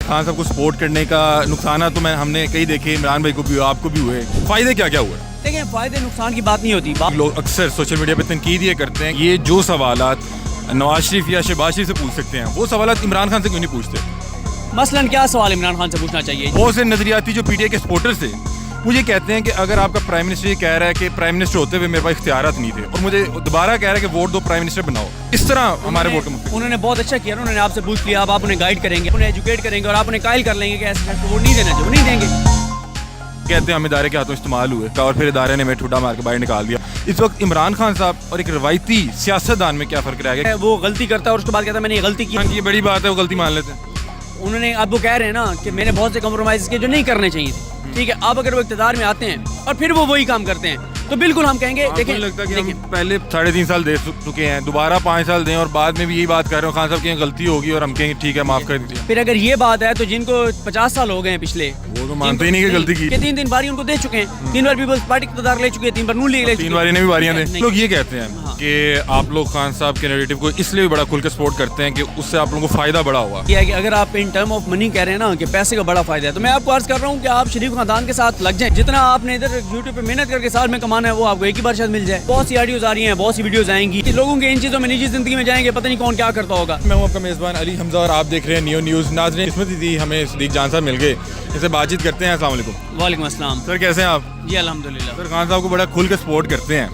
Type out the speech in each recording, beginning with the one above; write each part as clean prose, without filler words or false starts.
खान साहब को सपोर्ट करने का नुकसान तो हमने कई देखे, इमरान भाई को भी हुआ, आपको भी हुए, फ़ायदे क्या क्या हुए? देखिए फ़ायदे नुकसान की बात नहीं होती। लोग अक्सर सोशल मीडिया पे तनकीद ये करते हैं, ये जो सवालात नवाज शरीफ या शहबाज शरीफ से पूछ सकते हैं वो सवालात इमरान खान से क्यों नहीं पूछते? मसलन क्या सवाल इमरान खान से पूछना चाहिए? बहुत से नजरियाती जो पीटीआई के सपोर्टर्स थे वो ये कहते हैं कि अगर आपका प्राइम मिनिस्टर ये कह रहा है कि प्राइम मिनिस्टर होते हुए मेरे पास इख्तियारात नहीं थे और मुझे दोबारा कह रहा है कि वोट दो, प्राइम मिनिस्टर बनाओ, इस तरह हमारे वोट का उन्होंने बहुत अच्छा किया, उन्होंने आपसे पूछ लिया, आप उन्हें गाइड करेंगे, उन्हें एजुकेट करेंगे और आप उन्हें कायल कर लेंगे कि ऐसे वोट नहीं देना चाहिए, नहीं देंगे। कहते हैं हम इदारे के हाथों इस्तेमाल हुए और फिर इदारे ने हमें ठुड्डा मार के बाहर निकाल दिया। इस वक्त इमरान खान साहब और एक रवायती सियासतदान में क्या फर्क रह गया? वो गलती करता है और उसके बाद कहता है मैंने ये गलती की। ये बड़ी बात है, वो गलती मान लेते हैं। उन्होंने अब वो कह रहे हैं ना कि मैंने बहुत से कॉम्प्रोमाइज़ किए जो नहीं करने चाहिए थे, ठीक है। अब अगर वो इक़्तिदार में आते हैं और फिर वो वही काम करते हैं तो बिल्कुल हम कहेंगे देखिए लगता है कि हम पहले 3.5 साल दे चुके हैं, दोबारा 5 साल दें और बाद में भी यही बात कर रहे हो खान साहब की गलती होगी और हम कहेंगे ठीक है माफ कर दीजिए। फिर अगर ये बात है तो जिनको 50 साल हो गए हैं पिछले, वो तो मानते ही नहीं कि गलती की। 3 बारी उनको दे चुके हैं, 3 बार पीपल्स पार्टी इक़्तिदार ले चुके हैं, 3 बार नून लीग ले चुके हैं, 3 बारी ने भी बारियां दे। लोग ये कहते हैं कि आप लोग खान साहब के नैरेटिव को इसलिए भी बड़ा खुल के सपोर्ट करते हैं कि उससे आप लोगों को फायदा बड़ा हुआ। ये है कि अगर आप इन टर्म ऑफ मनी कह रहे हैं ना कि पैसे का बड़ा फायदा है, तो मैं आपको अर्ज कर रहा हूँ कि आप शरीफ खानदान के साथ लग जाएं। जितना आपने इधर यूट्यूब पे मेहनत करके साल में कमाना है वो आपको एक ही बार शायद मिल जाए। बहुत सी ऑडियोज आ रही हैं, बहुत सी वीडियोज आएंगी, लोगों के इन चीज़ों में निजी जिंदगी में जाएंगे, पता नहीं कौन क्या करता होगा। मैं हूँ आपका मेज़बान अली हमजा और आप देख रहे हैं नियो न्यूज़। नाज़रीन इसमें दी हमें सदीक जान साहब मिल गए, इनसे बातचीत करते हैं। अस्सलाम वालेकुम। वालेकुम अस्सलाम। सर कैसे हैं आप? जी अल्हम्दुलिल्लाह। सर खान साहब को बड़ा खुल के सपोर्ट करते हैं,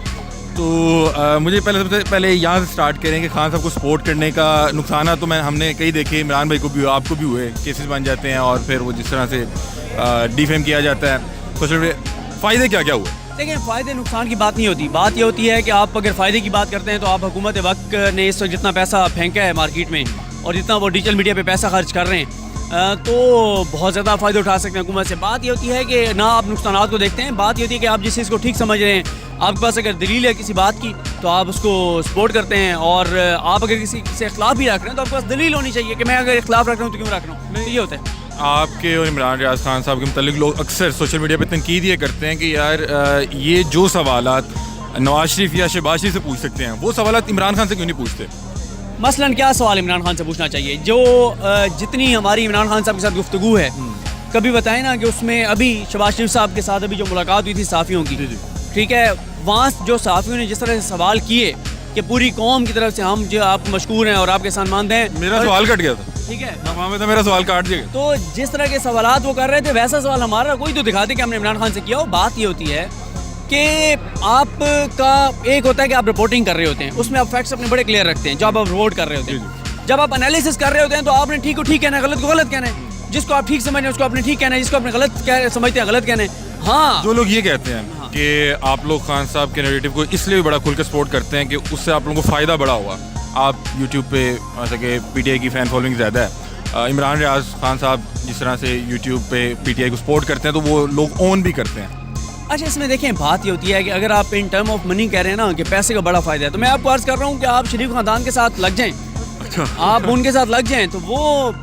तो मुझे सबसे पहले यहाँ से स्टार्ट करें कि खान साहब को सपोर्ट करने का नुकसान तो हमने कई देखे, इमरान भाई को भी हुआ, आपको भी हुए, केसेस बन जाते हैं और फिर वो जिस तरह से डिफेम किया जाता है सोशल मीडिया। फ़ायदे क्या क्या हुए? देखिए फ़ायदे नुकसान की बात नहीं होती। बात ये होती है कि आप अगर फ़ायदे की बात करते हैं तो आप हुकूमत वक्त ने इस वक्त जितना पैसा फेंका है मार्केट में और जितना वो डिजिटल मीडिया पे पैसा खर्च कर रहे हैं तो बहुत ज़्यादा फ़ायदा उठा सकते हैं हुकूमत से। बात ये होती है कि ना आप नुकसानात को देखते हैं, बात ये होती है कि आप जिस चीज़ को ठीक समझ रहे हैं, आपके पास अगर दलील है किसी बात की तो आप उसको सपोर्ट करते हैं, और आप अगर किसी से इख्तिलाफ भी रख रहे हैं तो आपके पास दलील होनी चाहिए कि मैं अगर इख्तिलाफ रख रहा हूँ तो क्यों रख रहा हूँ। ये होता है। आपके और इमरान रियाज खान साहब के मुतालिक लोग अक्सर सोशल मीडिया पे तनकीद ये करते हैं कि यार ये जो सवालात नवाज शरीफ या शहबाज शरीफ से पूछ सकते हैं वो सवालात इमरान खान से क्यों नहीं पूछते? मसलन क्या सवाल इमरान खान से पूछना चाहिए? जो जितनी हमारी इमरान खान साहब के साथ गुफ्तगू है, कभी बताएं ना कि उसमें अभी शहबाज शरीफ साहब के साथ अभी जो मुलाकात हुई थी सहाफ़ियों की, ठीक है, वहाँ जो सहाफ़ियों ने जिस तरह से सवाल किए कि पूरी कौम की तरफ से हम जो आप मशकूर हैं और आपके सम्मानद हैं। मेरा सवाल कट गया था, ठीक है, वहाँ में तो मेरा सवाल काट दिया। तो जिस तरह के सवालात वो कर रहे थे वैसा सवाल हमारा कोई तो दिखा दे कि हमने इमरान खान से किया हो। बात ये होती है कि आपका एक होता है कि आप रिपोर्टिंग कर रहे होते हैं, उसमें आप फैक्ट्स अपने बड़े क्लियर रखते हैं। जब आप रिपोर्ट कर रहे होते हैं, जब आप एनालिसिस कर रहे होते हैं तो आपने ठीक को ठीक कहना है, गलत को गलत कहना है। जिसको आप ठीक समझ रहे हैं उसको आपने ठीक कहना है, जिसको आपने गलत समझते हैं गलत कहना है। हाँ, जो लोग ये कहते हैं कि आप लोग खान साहब के नैरेटिव को इसलिए भी बड़ा खुल के सपोर्ट करते हैं कि उससे आप लोगों को फ़ायदा बड़ा हुआ। आप यूट्यूब पे जैसे कि पीटीआई की फ़ैन फॉलोइंग ज़्यादा है, इमरान रियाज खान साहब जिस तरह से यूट्यूब पे पीटीआई को सपोर्ट करते हैं तो वो लोग ओन भी करते हैं। अच्छा, इसमें देखें बात ये होती है कि अगर आप इन टर्म ऑफ मनी कह रहे हैं ना कि पैसे का बड़ा फ़ायदा है, तो मैं आपको अर्ज़ कर रहा हूँ कि आप शरीफ खानदान के साथ लग जाएं। अच्छा, आप उनके साथ लग जाएं तो वो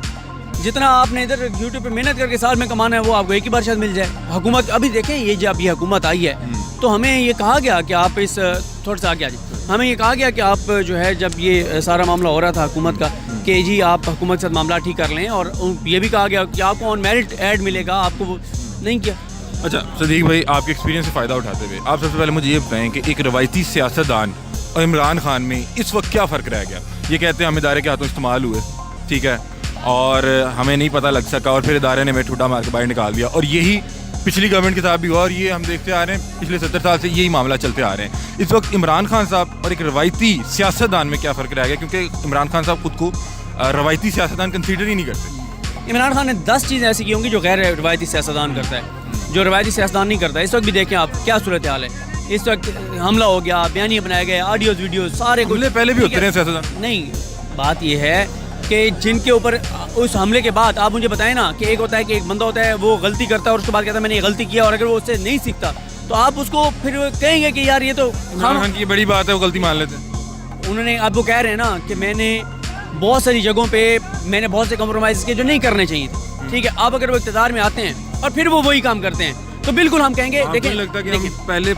जितना आपने इधर यूट्यूब पे मेहनत करके साल में कमाना है वो आपको एक ही बार शायद मिल जाए। हुकूमत अभी देखें, ये जब ये हुकूमत आई है तो हमें ये कहा गया कि आप इस थोड़ा सा आगे आ जाए, हमें ये कहा गया कि आप जो है जब ये सारा मामला हो रहा था हुकूमत का कि जी आप हुकूमत के साथ मामला ठीक कर लें, और ये भी कहा गया कि आपको ऑन मेरिट ऐड मिलेगा, आपको वो नहीं किया। अच्छा सदीक भाई, आपके एक्सपीरियंस से फ़ायदा उठाते हुए आप सबसे पहले मुझे ये बताएं कि एक रवायती सियासतदान और इमरान खान में इस वक्त क्या फ़र्क रह गया? ये कहते हैं हम इदारे के हाथों इस्तेमाल हुए, ठीक है, और हमें नहीं पता लग सका और फिर इदारे ने हमें ठुड्डा मार के बाहर निकाल दिया, और यही पिछली गवर्नमेंट के साथ भी हुआ और ये हम देखते आ रहे हैं पिछले 70 साल से यही मामला चलते आ रहे हैं। इस वक्त इमरान खान साहब और एक रवायती सियासतदान में क्या फ़र्क रह गया? क्योंकि इमरान खान साहब खुद को रवायती सियासतदान कंसीडर ही नहीं करते। इमरान खान ने 10 चीज़ें ऐसी की होंगी जो गैर रवायती सियासतदान करता है, जो रवायती सियासतदान नहीं करता। इस वक्त भी देखें आप क्या सूरत हाल है, इस वक्त हमला हो गया, बयानिए बनाए गए, ऑडियोज वीडियोज सारे कुछ पहले भी होते रहे सियासतदान। नहीं, बात यह है कि जिनके ऊपर उस हमले के बाद आप मुझे बताएं ना कि एक होता है कि एक बंदा होता है वो गलती करता है और उसके बाद कहता है मैंने ये गलती किया, और अगर वो उससे नहीं सीखता तो आप उसको फिर कहेंगे कि यार ये तो खान की बड़ी बात है, वो गलती मान लेते हैं। उन्होंने अब वो कह रहे हैं ना कि मैंने बहुत सारी जगहों पे मैंने बहुत से कॉम्प्रोमाइज़ किए जो नहीं करने चाहिए थे, ठीक है। अब अगर वो इक़्तिदार में आते हैं और फिर वो वही काम करते हैं तो बिल्कुल हम कहेंगे देखिए लगता है कि हम पहले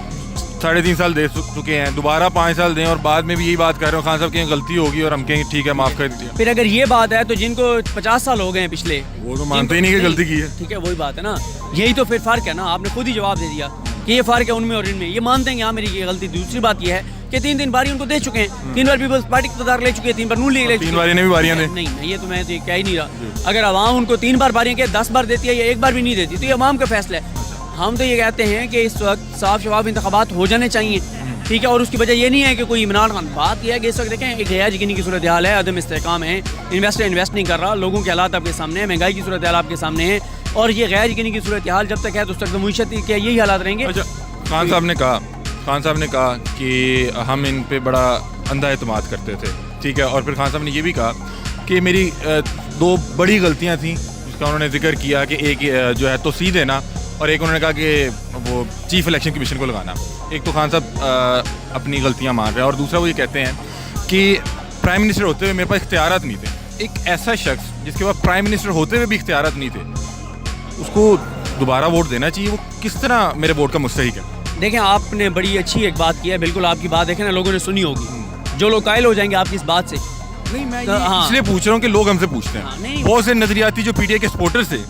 3.5 سال دے چکے ہیں, دوبارہ 5 سال دیں اور بعد میں بھی یہی بات کر رہے ہو, خان صاحب کی غلطی ہوگی اور ہم کہیں ٹھیک ہے معاف کر دیجیے. پھر اگر یہ بات ہے تو جن کو 50 سال ہو گئے ہیں پچھلے, وہ تو مانتے ہی نہیں کہ غلطی کی ہے. ٹھیک ہے وہی بات ہے نا, یہی تو پھر فرق ہے نا, آپ نے خود ہی جواب دے دیا کہ یہ فرق ہے ان میں اور ان میں, یہ مانتے ہیں کہ ہاں میری یہ غلطی. دوسری بات یہ ہے کہ 3 باری ان کو دے چکے ہیں, 3 بار پیپلز پارٹی اقتدار لے چکے ہیں, 3 بار نون لیگ لے چکے ہیں, 3 باری نے بھی باریاں دیں. نہیں یہ تو میں تو کہہ ہی نہیں رہا. اگر عوام ان کو 3 بار باریاں کہ 10 بار دیتی ہے یا 1 بار بھی نہیں دیتی تو یہ عوام کا فیصلہ ہے. ہم تو یہ کہتے ہیں کہ اس وقت صاف شفاف انتخابات ہو جانے چاہیے, ٹھیک ہے, اور اس کی وجہ یہ نہیں ہے کہ کوئی عمران خان. بات یہ ہے کہ اس وقت دیکھیں ایک غیر یقینی کی صورتحال ہے, عدم استحکام ہے, انویسٹر انویسٹ نہیں کر رہا, لوگوں کے حالات آپ کے سامنے ہیں, مہنگائی کی صورتحال آپ کے سامنے ہے, اور یہ غیر یقینی کی صورتحال جب تک ہے تو اس تک معیشت کے یہی حالات رہیں گے. اچھا, خان صاحب نے کہا کہ ہم ان پہ بڑا اندھا اعتماد کرتے تھے, ٹھیک ہے, اور پھر خان صاحب نے یہ بھی کہا کہ میری 2 بڑی غلطیاں تھیں جس کا انہوں نے ذکر کیا کہ ایک جو ہے توسیع دینا, اور ایک انہوں نے کہا کہ وہ چیف الیکشن کمیشن کو لگانا. ایک تو خان صاحب اپنی غلطیاں مان رہے ہیں, اور دوسرا وہ یہ کہتے ہیں کہ پرائم منسٹر ہوتے ہوئے میرے پاس اختیارات نہیں تھے. ایک ایسا شخص جس کے پاس پرائم منسٹر ہوتے ہوئے بھی اختیارات نہیں تھے, اس کو دوبارہ ووٹ دینا چاہیے, وہ کس طرح میرے ووٹ کا مستحق ہے؟ دیکھیں آپ نے بڑی اچھی ایک بات کی ہے, بالکل آپ کی بات دیکھیں نا لوگوں نے سنی ہوگی, جو لوگ قائل ہو جائیں گے آپ کی اس بات سے. نہیں میں اس لیے پوچھ رہا ہوں کہ لوگ ہم سے پوچھتے ہیں, بہت سے نظریاتی جو پی ٹی آئی کے سپورٹرز تھے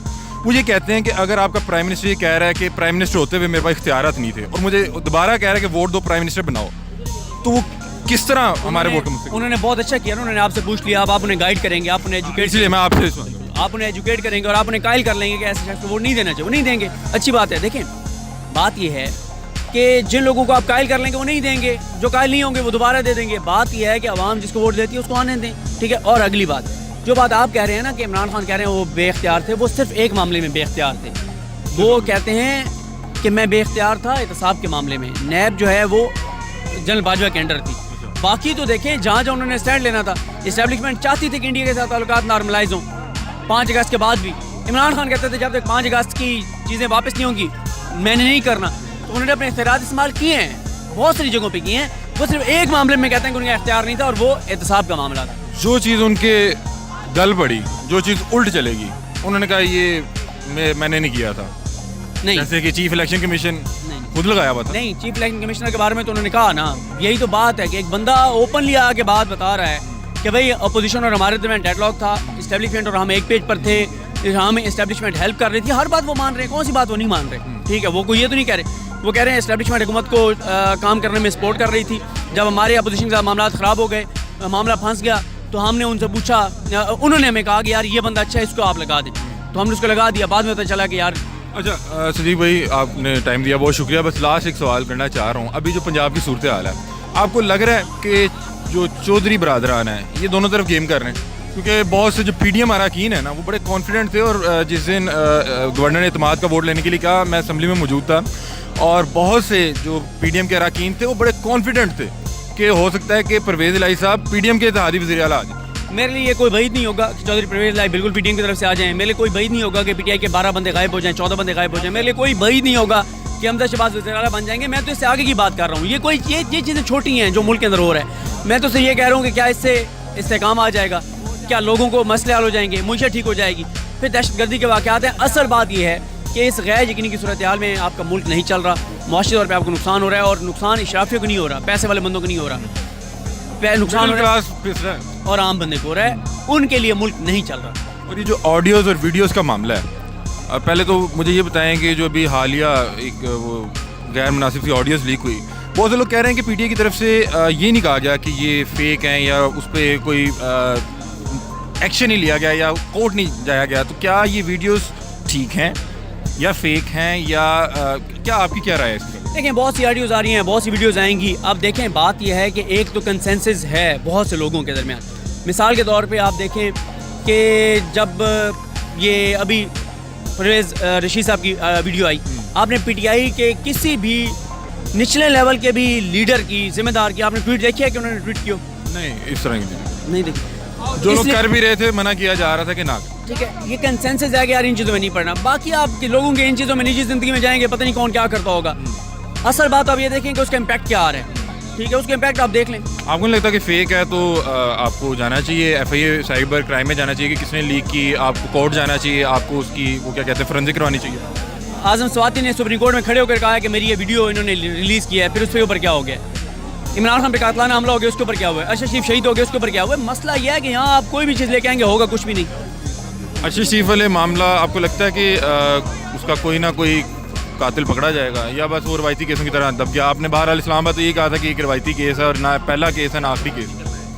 وہ یہ کہتے ہیں کہ اگر آپ کا پرائم منسٹر یہ کہہ رہا ہے کہ پرائم منسٹر ہوتے ہوئے میرے پاس اختیارات نہیں تھے اور مجھے دوبارہ کہہ رہا ہے کہ ووٹ دو پرائم منسٹر بناؤ, تو وہ کس طرح ہمارے ووٹ کا مستحق؟ انہوں نے بہت اچھا کیا, انہوں نے آپ سے پوچھ لیا, آپ انہیں گائیڈ کریں گے, آپ انہیں ایجوکیٹ, اس لیے میں آپ سے آپ انہیں ایجوکیٹ کریں گے اور آپ انہیں قائل کر لیں گے کہ ایسے شخص کو ووٹ نہیں دینا چاہیے, وہ نہیں دیں گے. اچھی بات ہے. دیکھیں بات یہ ہے کہ جن لوگوں کو آپ قائل کر لیں گے وہ نہیں دیں گے, جو قائل نہیں ہوں گے وہ دوبارہ دے دیں گے. بات یہ ہے کہ عوام جس کو ووٹ دیتی ہے اس کو آنے دیں, ٹھیک ہے. اور اگلی بات, جو بات آپ کہہ رہے ہیں نا کہ عمران خان کہہ رہے ہیں وہ بے اختیار تھے, وہ صرف ایک معاملے میں بے اختیار تھے. وہ کہتے ہیں کہ میں بے اختیار تھا احتساب کے معاملے میں, نیب جو ہے وہ جنرل باجوہ کے انڈر تھی. باقی تو دیکھیں جہاں جہاں انہوں نے اسٹینڈ لینا تھا, اسٹیبلشمنٹ چاہتی تھی کہ انڈیا کے ساتھ تعلقات نارملائز ہوں. 5 اگست کے بعد بھی عمران خان کہتے تھے جب تک 5 اگست کی چیزیں واپس نہیں ہوں گی میں نے نہیں کرنا. تو انہوں نے اپنے اختیارات استعمال کیے ہیں, بہت ساری جگہوں پہ کیے ہیں. وہ صرف ایک معاملے میں کہتے ہیں کہ ان کا اختیار نہیں تھا اور وہ احتساب کا معاملہ تھا. جو چیز ان کے گل پڑی, جو چیز الٹ چلے گی, انہوں نے کہا یہ میں نے نہیں کیا تھا. نہیں جیسے کہ چیف الیکشن کمیشن خود لگایا ہوا تھا. نہیں, چیف الیکشن کمشنر کے بارے میں تو انہوں نے کہا نا, یہی تو بات ہے کہ ایک بندہ اوپنلی آ کے بات بتا رہا ہے کہ بھائی اپوزیشن اور ہمارے درمیان ڈیڈ لاک تھا, اسٹیبلشمنٹ اور ہم ایک پیج پر تھے, ہمیں اسٹیبلشمنٹ ہیلپ کر رہی تھی. ہر بات وہ مان رہے ہیں, کون سی بات وہ نہیں مان رہے, ٹھیک ہے. وہ کوئی یہ تو نہیں کہہ رہے, وہ کہہ رہے ہیں اسٹیبلشمنٹ حکومت کو کام کرنے میں سپورٹ کر رہی تھی. جب ہمارے اپوزیشن کے ساتھ معاملات خراب ہو گئے, معاملہ پھنس گیا, تو ہم نے ان سے پوچھا, انہوں نے ہمیں کہا کہ یار یہ بندہ اچھا ہے اس کو آپ لگا دیں, تو ہم نے اس کو لگا دیا. بعد میں پتہ چلا کہ یار. اچھا صدیق بھائی آپ نے ٹائم دیا, بہت شکریہ. بس لاسٹ ایک سوال کرنا چاہ رہا ہوں. ابھی جو پنجاب کی صورتحال ہے, آپ کو لگ رہا ہے کہ جو چودھری برادران ہیں یہ دونوں طرف گیم کر رہے ہیں؟ کیونکہ بہت سے جو پی ڈی ایم اراکین ہیں نا وہ بڑے کانفیڈنٹ تھے, اور جس دن گورنر نے اعتماد کا ووٹ لینے کے لیے کہا, میں اسمبلی میں موجود تھا, اور بہت سے جو پی ڈی ایم کے اراکین تھے وہ بڑے کانفیڈنٹ تھے کہ ہو سکتا ہے کہ پرویز الہی صاحب پی ڈی ایم کے اتحادی وزیر اعلیٰ آ جائیں. میرے لیے یہ کوئی بعید نہیں ہوگا کہ چودھری پرویز الہی بالکل پی ٹی ایم کی طرف سے آ جائیں. میرے لیے کوئی بعید نہیں ہوگا کہ پی ٹی آئی کے 12 بندے غائب ہو جائیں, 14 بندے غائب ہو جائیں. میرے لیے کوئی بعید نہیں ہوگا کہ حمزہ شہباز وزیر اعلیٰ بن جائیں گے. میں تو اس سے آگے کی بات کر رہا ہوں. یہ چیزیں چھوٹی ہیں جو ملک کے اندر ہو رہا ہے. میں تو اس سے یہ کہہ رہا ہوں کہ کیا اس سے استحکام آ جائے گا, کیا لوگوں کو مسئلے حل ہو جائیں گے, معیشت ٹھیک ہو جائے گی. پھر دہشت گردی کے واقعات ہیں. اصل بات یہ ہے کہ اس غیر یقینی کی صورتحال میں آپ کا ملک نہیں چل رہا, معاشی طور پہ آپ کو نقصان ہو رہا ہے, اور نقصان اشرافیوں کو نہیں ہو رہا, پیسے والے بندوں کو نہیں ہو رہا, نقصان ہو رہا ہے اور عام بندے کو ہو رہا ہے. ان کے لیے ملک نہیں چل رہا. اور یہ جو آڈیوز اور ویڈیوز کا معاملہ ہے, پہلے تو مجھے یہ بتائیں کہ جو ابھی حالیہ ایک وہ غیر مناسب سی آڈیوز لیک ہوئی, بہت سے لوگ کہہ رہے ہیں کہ پی ٹی آئی کی طرف سے یہ نہیں کہا گیا کہ یہ فیک ہیں یا اس پہ کوئی ایکشن نہیں لیا گیا یا کورٹ نہیں جایا گیا. تو کیا یہ ویڈیوز ٹھیک ہیں یا فیک ہیں, یا کیا آپ کی کیا رائے ہے اس پر؟ دیکھیں بہت سی آڈیوز آ رہی ہیں, بہت سی ویڈیوز آئیں گی. اب دیکھیں بات یہ ہے کہ ایک تو کنسنسس ہے بہت سے لوگوں کے درمیان. مثال کے طور پہ آپ دیکھیں کہ جب یہ ابھی پرویز رشید صاحب کی ویڈیو آئی, آپ نے پی ٹی آئی کے کسی بھی نچلے لیول کے بھی لیڈر کی, ذمہ دار کی آپ نے ٹویٹ دیکھی ہے کہ انہوں نے ٹویٹ کیا؟ نہیں, اس طرح کی نہیں دیکھی. جو لوگ کر بھی رہے تھے منع کیا جا رہا تھا کہ نہ. ٹھیک ہے, یہ کنسنسس ہے کہ یار ان چیزوں میں نہیں پڑھنا. باقی آپ کے لوگوں کے ان چیزوں میں نجی زندگی میں جائیں گے, پتہ نہیں کون کیا کرتا ہوگا. اصل بات آپ یہ دیکھیں کہ اس کا امپیکٹ کیا آ رہا ہے. ٹھیک ہے, اس کا امپیکٹ آپ دیکھ لیں. آپ کو نہیں لگتا کہ فیک ہے تو آپ کو جانا چاہیے F I A cyber crime میں جانا چاہیے کہ کس نے لیک کی, آپ کو کورٹ جانا چاہیے, آپ کو اس کی وہ کیا کہتے ہیں فرنزک کروانی چاہیے؟ आज़म स्वाति ने सुप्रीम कोर्ट में खड़े होकर कहा है कि मेरी ये वीडियो इन्होंने रिलीज़ किया है, फिर उसके ऊपर क्या हो गया? इमरान खान पे कातलाना हमला हो गया, उसके ऊपर क्या हुआ है? अरशद शरीफ शहीद हो गया, उसके ऊपर क्या हुआ है? मसला यह है कि यहाँ आप कोई भी चीज़ लेके आएंगे, होगा कुछ भी नहीं। अरशद शरीफ वाले मामला आपको लगता है कि उसका कोई ना कोई कातिल पकड़ा जाएगा या बस वो रवायती केसों की तरह दब गया? आपने बहरहाल इस्लामाबाद तो ये कहा था कि एक रवायती केस है और ना पहला केस है ना आखिरी केस।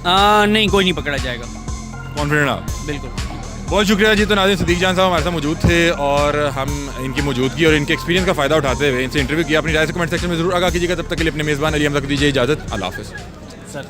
नहीं, कोई नहीं पकड़ा जाएगा। कॉन्फिडेंट आप? बिल्कुल। बहुत शुक्रिया जी। तो नाज़रीन, सदीक जान साहब हमारे साथ मौजूद थे और हम इनकी मौजूदगी और इनके एक्सपीरियंस का फ़ायदा उठाते हुए इनसे इंटरव्यू किया। अपनी राय से कमेंट सेक्शन में ज़रूर आगाह कीजिएगा। तब तक के लिए अपने मेज़बान अली हमदा को दीजिए इजाज़त। अल्लाह हाफ़िज़। सर